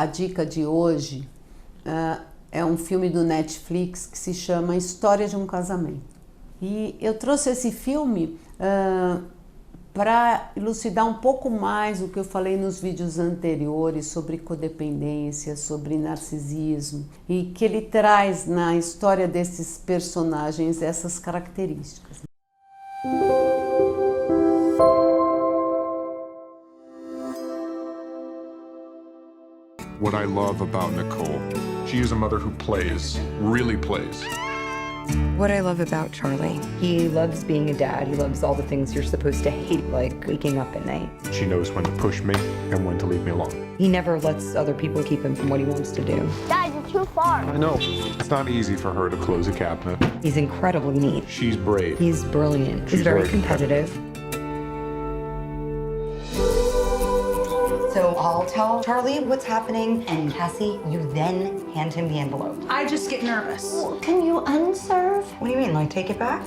A dica de hoje é um filme do Netflix que se chama História de um Casamento. E eu trouxe esse filme para elucidar um pouco mais o que eu falei nos vídeos anteriores sobre codependência, sobre narcisismo, e que ele traz na história desses personagens essas características. What I love about Nicole, she is a mother who plays, really plays. What I love about Charlie, he loves being a dad. He loves all the things you're supposed to hate, like waking up at night. She knows when to push me and when to leave me alone. He never lets other people keep him from what he wants to do. Dad, you're too far. I know. It's not easy for her to close a cabinet. He's incredibly neat. She's brave. He's brilliant. She's He's very very competitive. So I'll tell Charlie what's happening, and Cassie, you then hand him the envelope. I just get nervous. Can you unserve? What do you mean, like take it back?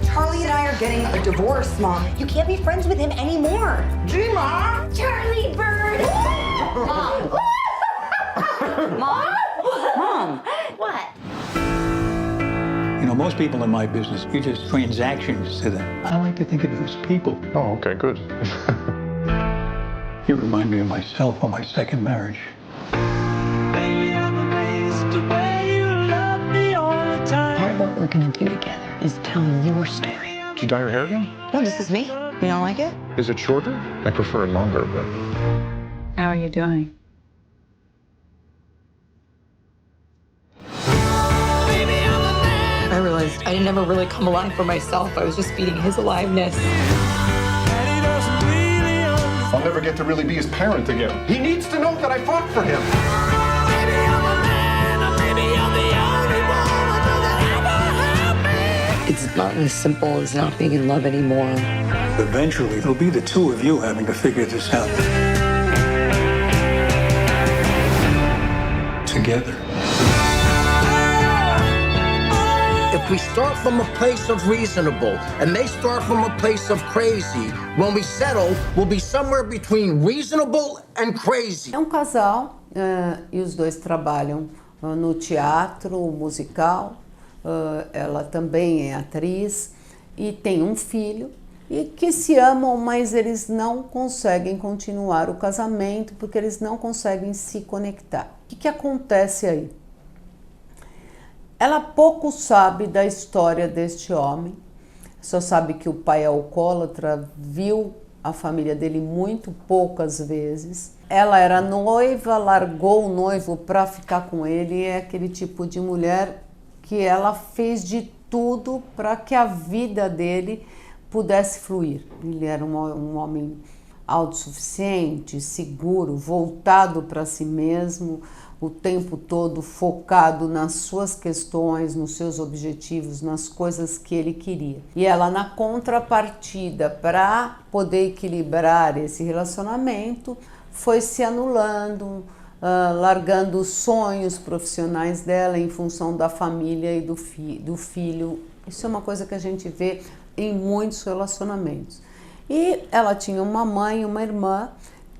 Charlie and I are getting a divorce, Mom. You can't be friends with him anymore. Gma! Charlie Bird! Mom! Mom? Mom! What? You know, most people in my business, you're just transactions to them. I like to think of them as people. Oh, okay, good. You remind me of myself on my second marriage. Part of what we're gonna do together is tell your story. Did you dye your hair again? No, this is me. You don't like it? Is it shorter? I prefer it longer, but... How are you doing? I realized I didn't ever really come alive for myself. I was just feeding his aliveness. I'll never get to really be his parent again. He needs to know that I fought for him. It's not as simple as not being in love anymore. Eventually, it'll be the two of you having to figure this out. Together. If we start from a place of reasonable and they start from a place of crazy, when we settle, we'll be somewhere between reasonable and crazy. É um casal e os dois trabalham no teatro musical. Ela também é atriz e tem um filho e que se amam, mas eles não conseguem continuar o casamento porque eles não conseguem se conectar. O que acontece aí? Ela pouco sabe da história deste homem, só sabe que o pai é alcoólatra, viu a família dele muito poucas vezes. Ela era noiva, largou o noivo para ficar com ele e é aquele tipo de mulher que ela fez de tudo para que a vida dele pudesse fluir. Ele era um homem autossuficiente, seguro, voltado para si mesmo, o tempo todo focado nas suas questões, nos seus objetivos, nas coisas que ele queria. E ela, na contrapartida, para poder equilibrar esse relacionamento, foi se anulando, largando os sonhos profissionais dela em função da família e do filho. Isso é uma coisa que a gente vê em muitos relacionamentos. E ela tinha uma mãe e uma irmã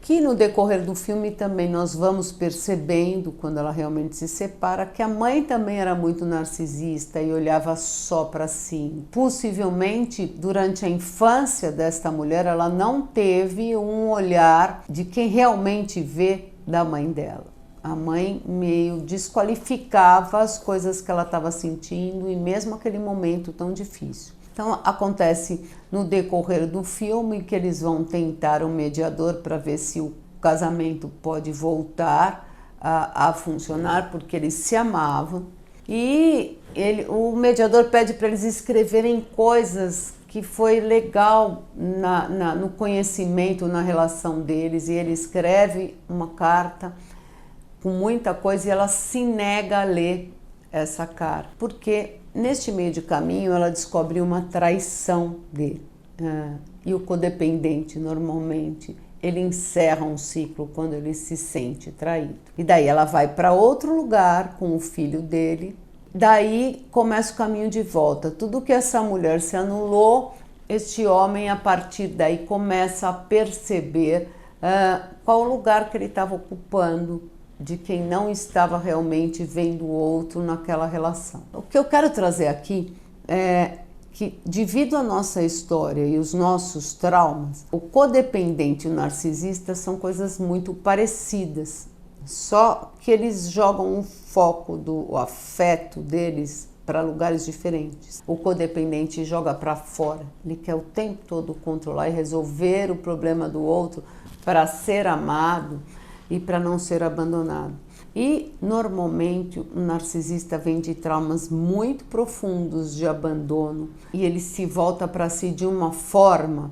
que no decorrer do filme também nós vamos percebendo, quando ela realmente se separa, que a mãe também era muito narcisista e olhava só para si. Possivelmente, durante a infância desta mulher, ela não teve um olhar de quem realmente vê da mãe dela. A mãe meio desqualificava as coisas que ela estava sentindo e mesmo aquele momento tão difícil. Então acontece no decorrer do filme que eles vão tentar um mediador para ver se o casamento pode voltar a funcionar, porque eles se amavam. E o mediador pede para eles escreverem coisas que foi legal no conhecimento, na relação deles. E ele escreve uma carta com muita coisa e ela se nega a ler essa carta, porque neste meio de caminho ela descobre uma traição dele. E o codependente, normalmente, ele encerra um ciclo quando ele se sente traído. E daí ela vai para outro lugar com o filho dele. Daí começa o caminho de volta. Tudo que essa mulher se anulou, este homem, a partir daí, começa a perceber qual o lugar que ele estava ocupando de quem não estava realmente vendo o outro naquela relação. O que eu quero trazer aqui é que, devido à nossa história e os nossos traumas, o codependente e o narcisista são coisas muito parecidas, só que eles jogam o foco do afeto deles para lugares diferentes. O codependente joga para fora, ele quer o tempo todo controlar e resolver o problema do outro para ser amado e para não ser abandonado. E, normalmente, o narcisista vem de traumas muito profundos de abandono e ele se volta para si de uma forma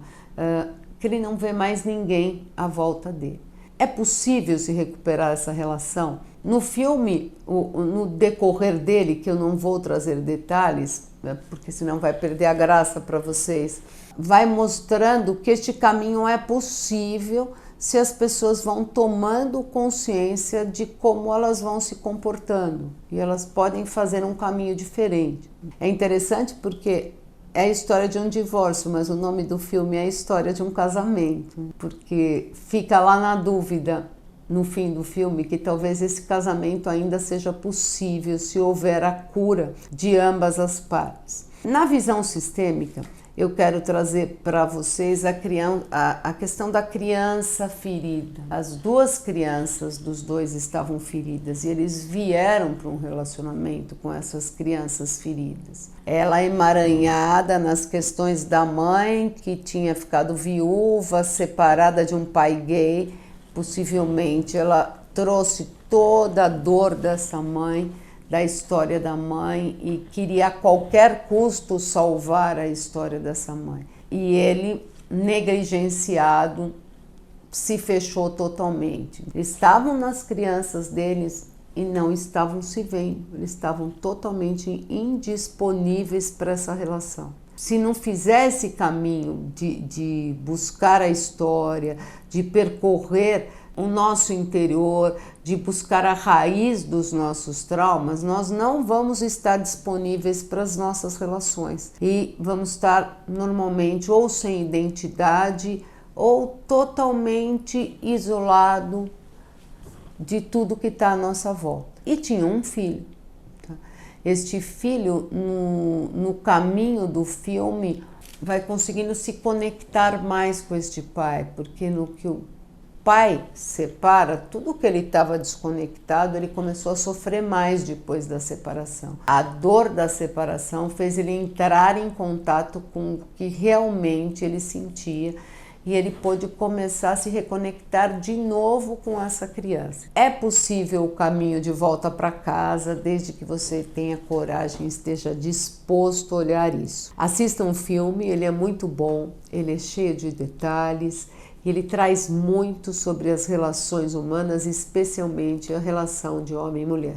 que ele não vê mais ninguém à volta dele. É possível se recuperar essa relação? No filme, no decorrer dele, que eu não vou trazer detalhes, porque senão vai perder a graça para vocês, vai mostrando que este caminho é possível se as pessoas vão tomando consciência de como elas vão se comportando e elas podem fazer um caminho diferente. É interessante porque é a história de um divórcio, mas o nome do filme é a história de um casamento, porque fica lá na dúvida no fim do filme que talvez esse casamento ainda seja possível se houver a cura de ambas as partes. Na visão sistêmica, eu quero trazer para vocês a questão da criança ferida. As duas crianças dos dois estavam feridas e eles vieram para um relacionamento com essas crianças feridas. Ela emaranhada nas questões da mãe, que tinha ficado viúva, separada de um pai gay. Possivelmente ela trouxe toda a dor dessa mãe, da história da mãe, e queria a qualquer custo salvar a história dessa mãe. E ele, negligenciado, se fechou totalmente. Estavam nas crianças deles e não estavam se vendo, eles estavam totalmente indisponíveis para essa relação. Se não fizer esse caminho de buscar a história, de percorrer o nosso interior, de buscar a raiz dos nossos traumas, nós não vamos estar disponíveis para as nossas relações e vamos estar normalmente ou sem identidade ou totalmente isolado de tudo que está à nossa volta. E tinha um filho. Tá? Este filho, no caminho do filme, vai conseguindo se conectar mais com este pai, porque no que o pai separa, tudo que ele estava desconectado, ele começou a sofrer mais depois da separação. A dor da separação fez ele entrar em contato com o que realmente ele sentia e ele pôde começar a se reconectar de novo com essa criança. É possível o caminho de volta para casa, desde que você tenha coragem e esteja disposto a olhar isso. Assista um filme, ele é muito bom, ele é cheio de detalhes, ele traz muito sobre as relações humanas, especialmente a relação de homem e mulher.